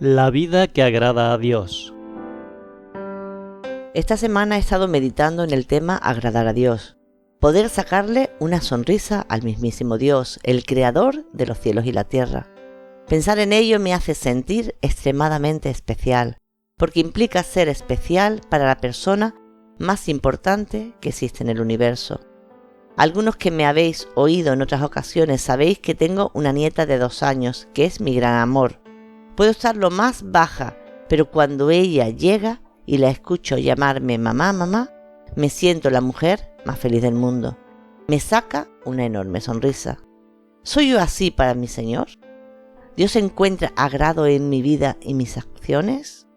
La vida que agrada a Dios. Esta semana he estado meditando en el tema agradar a Dios. Poder sacarle una sonrisa al mismísimo Dios, el creador de los cielos y la tierra. Pensar en ello me hace sentir extremadamente especial, porque implica ser especial para la persona más importante que existe en el universo. Algunos que me habéis oído en otras ocasiones sabéis que tengo una nieta de 2 años, que es mi gran amor. Puedo estar lo más baja, pero cuando ella llega y la escucho llamarme mamá, mamá, me siento la mujer más feliz del mundo. Me saca una enorme sonrisa. ¿Soy yo así para mi Señor? ¿Dios encuentra agrado en mi vida y mis acciones?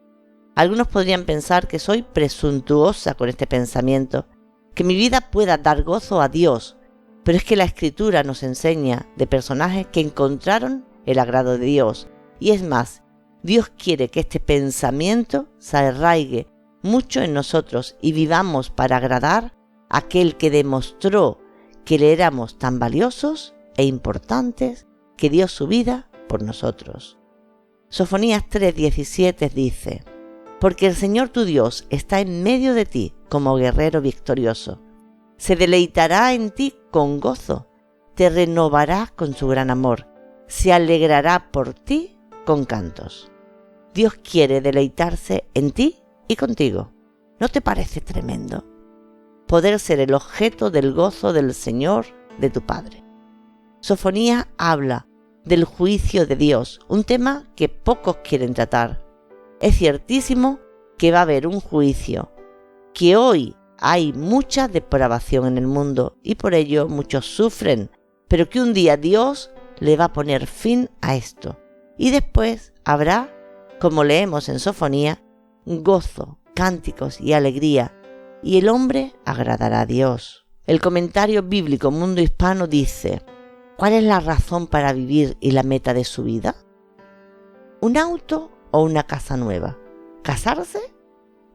Algunos podrían pensar que soy presuntuosa con este pensamiento, que mi vida pueda dar gozo a Dios, pero es que la Escritura nos enseña de personajes que encontraron el agrado de Dios. Y es más, Dios quiere que este pensamiento se arraigue mucho en nosotros y vivamos para agradar a aquel que demostró que le éramos tan valiosos e importantes que dio su vida por nosotros. Sofonías 3:17 dice: porque el Señor tu Dios está en medio de ti como guerrero victorioso. Se deleitará en ti con gozo, te renovará con su gran amor, se alegrará por ti con cantos. Dios quiere deleitarse en ti y contigo. ¿No te parece tremendo? Poder ser el objeto del gozo del Señor, de tu Padre. Sofonías habla del juicio de Dios, un tema que pocos quieren tratar. Es ciertísimo que va a haber un juicio, que hoy hay mucha depravación en el mundo y por ello muchos sufren, pero que un día Dios le va a poner fin a esto. Y después habrá, como leemos en Sofonía, gozo, cánticos y alegría, y el hombre agradará a Dios. El comentario bíblico Mundo Hispano dice: ¿cuál es la razón para vivir y la meta de su vida? ¿Un auto o una casa nueva? ¿Casarse?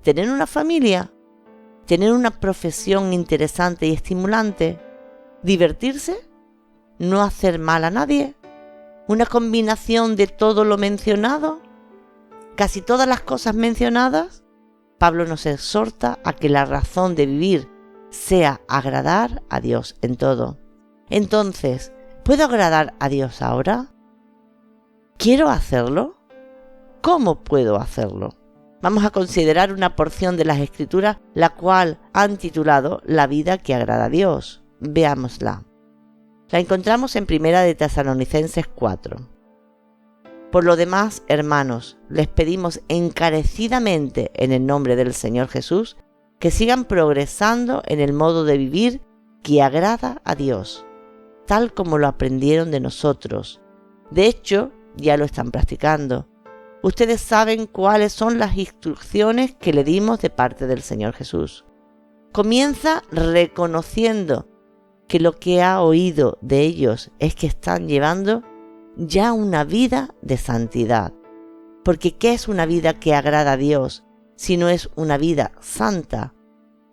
¿Tener una familia? ¿Tener una profesión interesante y estimulante? ¿Divertirse? ¿No hacer mal a nadie? ¿Una combinación de todo lo mencionado? ¿Casi todas las cosas mencionadas? Pablo nos exhorta a que la razón de vivir sea agradar a Dios en todo. Entonces, ¿puedo agradar a Dios ahora? ¿Quiero hacerlo? ¿Cómo puedo hacerlo? Vamos a considerar una porción de las Escrituras, la cual han titulado La vida que agrada a Dios. Veámosla. La encontramos en 1 de Tesalonicenses 4. Por lo demás, hermanos, les pedimos encarecidamente en el nombre del Señor Jesús que sigan progresando en el modo de vivir que agrada a Dios, tal como lo aprendieron de nosotros. De hecho, ya lo están practicando. Ustedes saben cuáles son las instrucciones que le dimos de parte del Señor Jesús. Comienza reconociendo que lo que ha oído de ellos es que están llevando ya una vida de santidad. Porque ¿qué es una vida que agrada a Dios si no es una vida santa?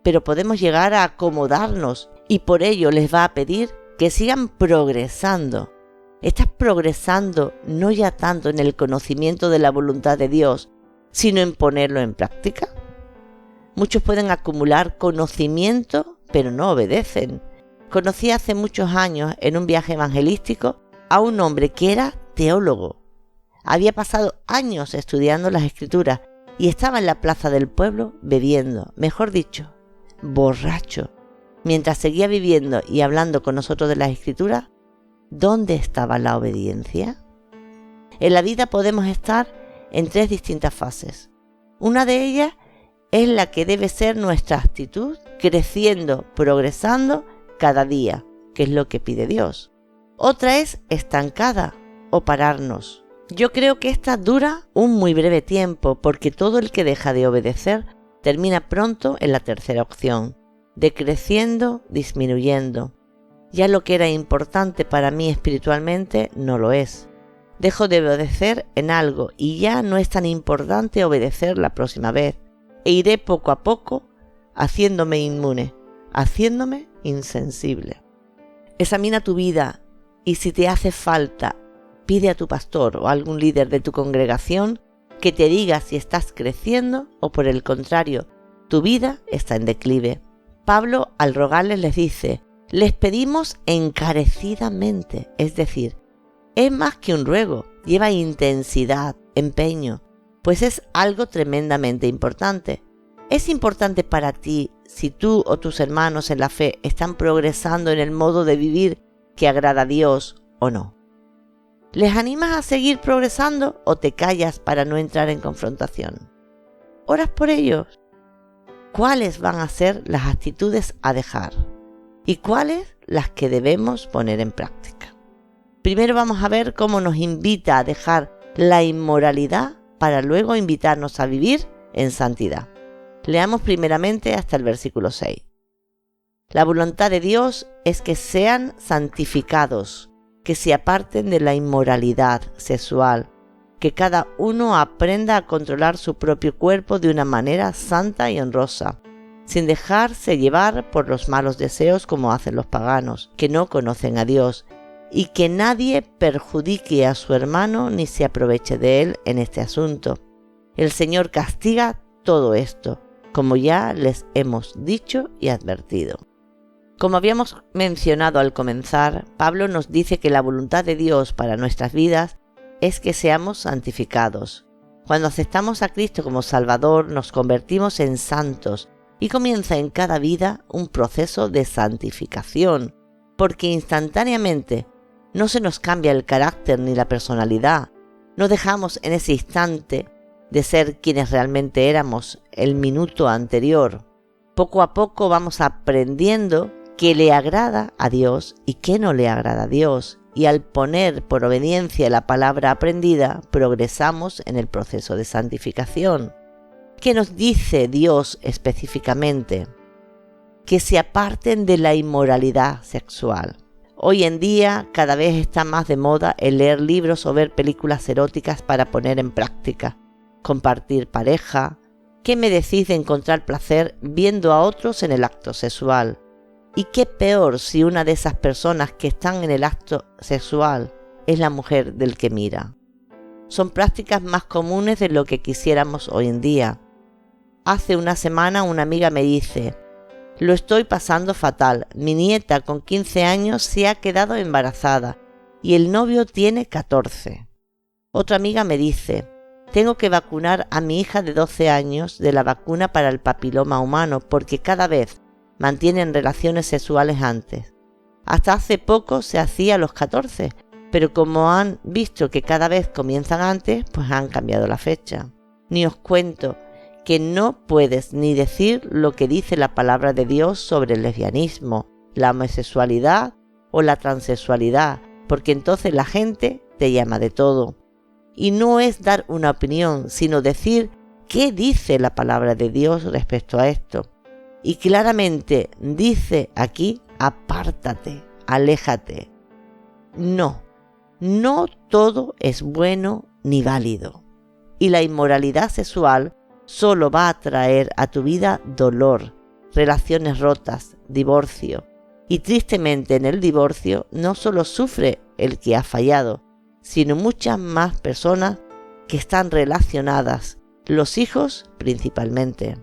Pero podemos llegar a acomodarnos y por ello les va a pedir que sigan progresando. ¿Estás progresando no ya tanto en el conocimiento de la voluntad de Dios, sino en ponerlo en práctica? Muchos pueden acumular conocimiento, pero no obedecen. Conocí hace muchos años en un viaje evangelístico a un hombre que era teólogo. Había pasado años estudiando las Escrituras y estaba en la plaza del pueblo bebiendo, mejor dicho, borracho. Mientras seguía viviendo y hablando con nosotros de las Escrituras, ¿dónde estaba la obediencia? En la vida podemos estar en 3 distintas fases. Una de ellas es la que debe ser nuestra actitud, creciendo, progresando cada día, que es lo que pide Dios. Otra es estancada o pararnos. Yo creo que esta dura un muy breve tiempo, porque todo el que deja de obedecer termina pronto en la tercera opción, decreciendo, disminuyendo. Ya lo que era importante para mí espiritualmente no lo es. Dejo de obedecer en algo y ya no es tan importante obedecer la próxima vez. E iré poco a poco haciéndome inmune, haciéndome insensible. Examina tu vida y si te hace falta, pide a tu pastor o a algún líder de tu congregación que te diga si estás creciendo o por el contrario, tu vida está en declive. Pablo, al rogarles, les dice: les pedimos encarecidamente, es decir, es más que un ruego, lleva intensidad, empeño, pues es algo tremendamente importante. Es importante para ti si tú o tus hermanos en la fe están progresando en el modo de vivir que agrada a Dios o no. ¿Les animas a seguir progresando o te callas para no entrar en confrontación? ¿Oras por ellos? ¿Cuáles van a ser las actitudes a dejar? ¿Y cuáles las que debemos poner en práctica? Primero vamos a ver cómo nos invita a dejar la inmoralidad para luego invitarnos a vivir en santidad. Leamos primeramente hasta el versículo 6. La voluntad de Dios es que sean santificados, que se aparten de la inmoralidad sexual, que cada uno aprenda a controlar su propio cuerpo de una manera santa y honrosa, sin dejarse llevar por los malos deseos como hacen los paganos, que no conocen a Dios, y que nadie perjudique a su hermano ni se aproveche de él en este asunto. El Señor castiga todo esto, como ya les hemos dicho y advertido. Como habíamos mencionado al comenzar, Pablo nos dice que la voluntad de Dios para nuestras vidas es que seamos santificados. Cuando aceptamos a Cristo como Salvador, nos convertimos en santos y comienza en cada vida un proceso de santificación, porque instantáneamente no se nos cambia el carácter ni la personalidad. No dejamos en ese instante de ser quienes realmente éramos el minuto anterior. Poco a poco vamos aprendiendo qué le agrada a Dios y qué no le agrada a Dios. Y al poner por obediencia la palabra aprendida, progresamos en el proceso de santificación. ¿Qué nos dice Dios específicamente? Que se aparten de la inmoralidad sexual. Hoy en día cada vez está más de moda el leer libros o ver películas eróticas para poner en práctica, compartir pareja. ¿Qué me decís de encontrar placer viendo a otros en el acto sexual? Y qué peor si una de esas personas que están en el acto sexual es la mujer del que mira. Son prácticas más comunes de lo que quisiéramos hoy en día. Hace una semana una amiga me dice: lo estoy pasando fatal, mi nieta con 15 años se ha quedado embarazada y el novio tiene 14. Otra amiga me dice: tengo que vacunar a mi hija de 12 años de la vacuna para el papiloma humano porque cada vez mantienen relaciones sexuales antes. Hasta hace poco se hacía a los 14, pero como han visto que cada vez comienzan antes, pues han cambiado la fecha. Ni os cuento que no puedes ni decir lo que dice la palabra de Dios sobre el lesbianismo, la homosexualidad o la transexualidad, porque entonces la gente te llama de todo. Y no es dar una opinión, sino decir qué dice la palabra de Dios respecto a esto. Y claramente dice aquí: apártate, aléjate. No todo es bueno ni válido. Y la inmoralidad sexual solo va a traer a tu vida dolor, relaciones rotas, divorcio. Y tristemente en el divorcio no solo sufre el que ha fallado, sino muchas más personas que están relacionadas, los hijos principalmente.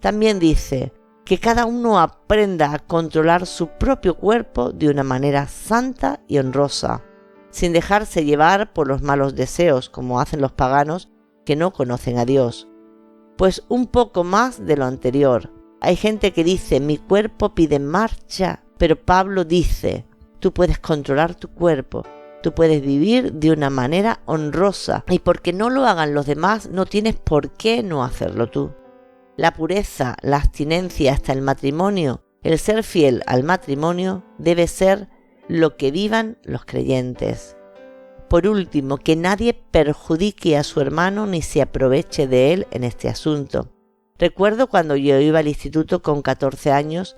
También dice que cada uno aprenda a controlar su propio cuerpo de una manera santa y honrosa, sin dejarse llevar por los malos deseos como hacen los paganos que no conocen a Dios. Pues un poco más de lo anterior. Hay gente que dice: mi cuerpo pide marcha, pero Pablo dice: tú puedes controlar tu cuerpo, tú puedes vivir de una manera honrosa, y porque no lo hagan los demás no tienes por qué no hacerlo tú. La pureza, la abstinencia hasta el matrimonio, el ser fiel al matrimonio debe ser lo que vivan los creyentes. Por último, que nadie perjudique a su hermano ni se aproveche de él en este asunto. Recuerdo cuando yo iba al instituto con 14 años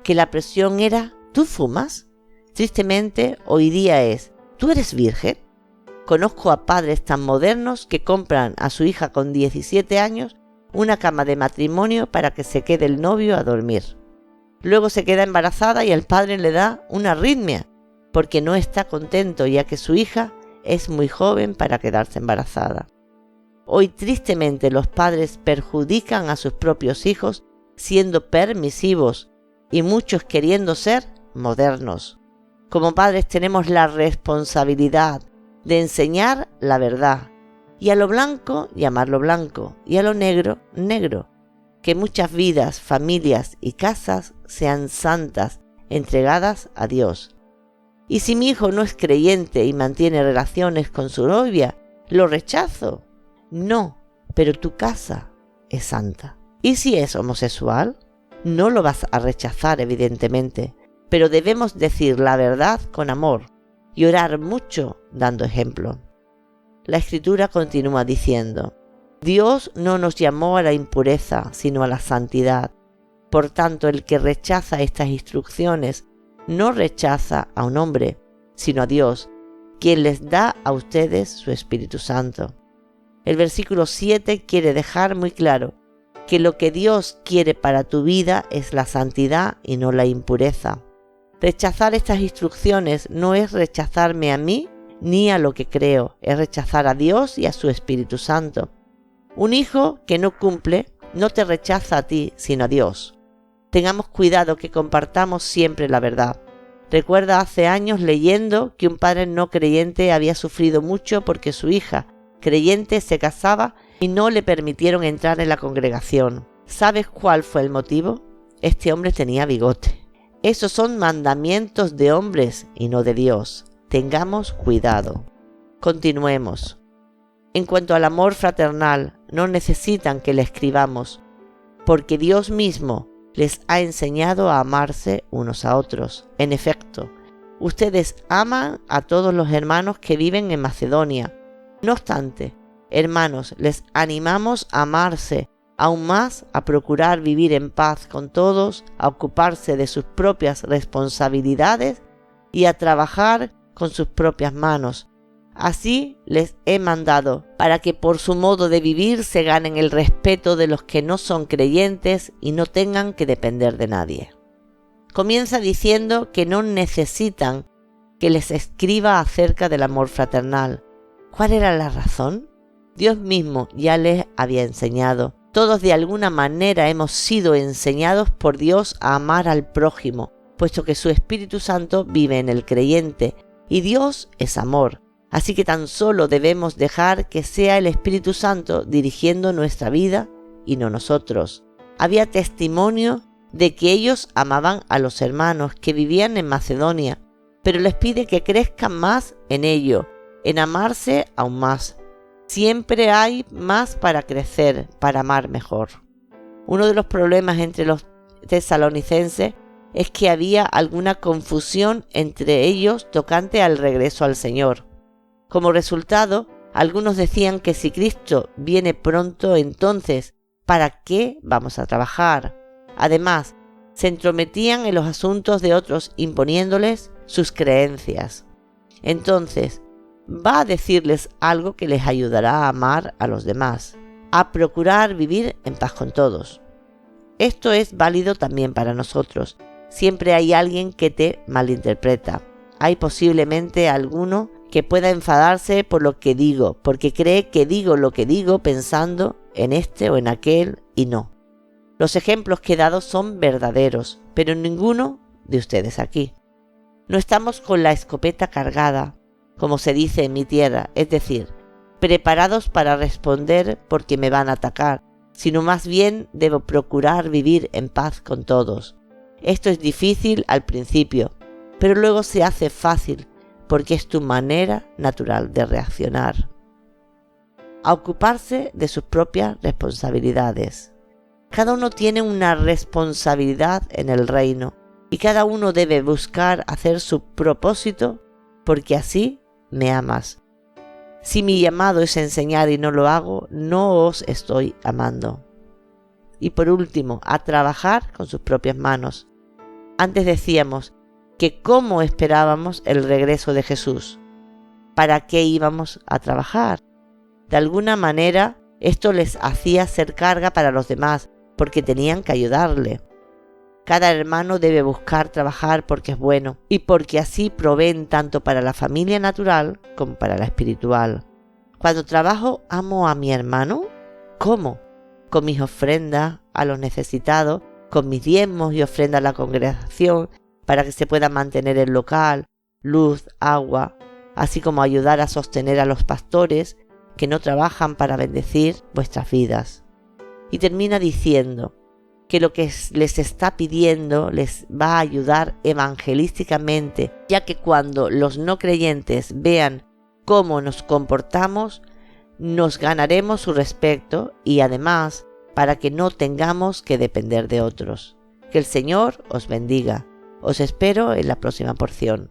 que la presión era: ¿tú fumas? Tristemente, hoy día es: ¿tú eres virgen? Conozco a padres tan modernos que compran a su hija con 17 años una cama de matrimonio para que se quede el novio a dormir. Luego se queda embarazada y el padre le da una arritmia porque no está contento, ya que su hija es muy joven para quedarse embarazada. Hoy tristemente los padres perjudican a sus propios hijos siendo permisivos y muchos queriendo ser modernos. Como padres tenemos la responsabilidad de enseñar la verdad y a lo blanco llamarlo blanco y a lo negro negro. Que muchas vidas, familias y casas sean santas, entregadas a Dios. Y si mi hijo no es creyente y mantiene relaciones con su novia, ¿lo rechazo? No, pero tu casa es santa. ¿Y si es homosexual? No lo vas a rechazar, evidentemente, pero debemos decir la verdad con amor y orar mucho dando ejemplo. La Escritura continúa diciendo: Dios no nos llamó a la impureza, sino a la santidad. Por tanto, el que rechaza estas instrucciones no rechaza a un hombre, sino a Dios, quien les da a ustedes su Espíritu Santo. El versículo 7 quiere dejar muy claro que lo que Dios quiere para tu vida es la santidad y no la impureza. Rechazar estas instrucciones no es rechazarme a mí ni a lo que creo, es rechazar a Dios y a su Espíritu Santo. Un hijo que no cumple no te rechaza a ti, sino a Dios. Tengamos cuidado que compartamos siempre la verdad. Recuerda hace años leyendo que un padre no creyente había sufrido mucho porque su hija creyente se casaba y no le permitieron entrar en la congregación. ¿Sabes cuál fue el motivo? Este hombre tenía bigote. Esos son mandamientos de hombres y no de Dios. Tengamos cuidado. Continuemos. En cuanto al amor fraternal, no necesitan que le escribamos, porque Dios mismo les ha enseñado a amarse unos a otros. En efecto, ustedes aman a todos los hermanos que viven en Macedonia. No obstante, hermanos, les animamos a amarse, aún más a procurar vivir en paz con todos, a ocuparse de sus propias responsabilidades y a trabajar con sus propias manos. Así les he mandado, para que por su modo de vivir se ganen el respeto de los que no son creyentes y no tengan que depender de nadie. Comienza diciendo que no necesitan que les escriba acerca del amor fraternal. ¿Cuál era la razón? Dios mismo ya les había enseñado. Todos de alguna manera hemos sido enseñados por Dios a amar al prójimo, puesto que su Espíritu Santo vive en el creyente, y Dios es amor. Así que tan solo debemos dejar que sea el Espíritu Santo dirigiendo nuestra vida y no nosotros. Había testimonio de que ellos amaban a los hermanos que vivían en Macedonia, pero les pide que crezcan más en ello, en amarse aún más. Siempre hay más para crecer, para amar mejor. Uno de los problemas entre los tesalonicenses es que había alguna confusión entre ellos tocante al regreso al Señor. Como resultado, algunos decían que si Cristo viene pronto, entonces, ¿para qué vamos a trabajar? Además, se entrometían en los asuntos de otros imponiéndoles sus creencias. Entonces, va a decirles algo que les ayudará a amar a los demás, a procurar vivir en paz con todos. Esto es válido también para nosotros. Siempre hay alguien que te malinterpreta. Hay posiblemente alguno que pueda enfadarse por lo que digo, porque cree que digo lo que digo pensando en este o en aquel y no. Los ejemplos que he dado son verdaderos, pero ninguno de ustedes aquí. No estamos con la escopeta cargada, como se dice en mi tierra, es decir, preparados para responder porque me van a atacar, sino más bien debo procurar vivir en paz con todos. Esto es difícil al principio, pero luego se hace fácil, porque es tu manera natural de reaccionar. A ocuparse de sus propias responsabilidades. Cada uno tiene una responsabilidad en el reino y cada uno debe buscar hacer su propósito porque así me amas. Si mi llamado es enseñar y no lo hago, no os estoy amando. Y por último, a trabajar con sus propias manos. Antes decíamos que cómo esperábamos el regreso de Jesús. ¿Para qué íbamos a trabajar? De alguna manera, esto les hacía ser carga para los demás, porque tenían que ayudarle. Cada hermano debe buscar trabajar porque es bueno, y porque así proveen tanto para la familia natural como para la espiritual. Cuando trabajo, amo a mi hermano. ¿Cómo? Con mis ofrendas a los necesitados, con mis diezmos y ofrendas a la congregación, para que se pueda mantener el local, luz, agua, así como ayudar a sostener a los pastores que no trabajan para bendecir vuestras vidas. Y termina diciendo que lo que les está pidiendo les va a ayudar evangelísticamente, ya que cuando los no creyentes vean cómo nos comportamos, nos ganaremos su respeto y además para que no tengamos que depender de otros. Que el Señor os bendiga. Os espero en la próxima porción.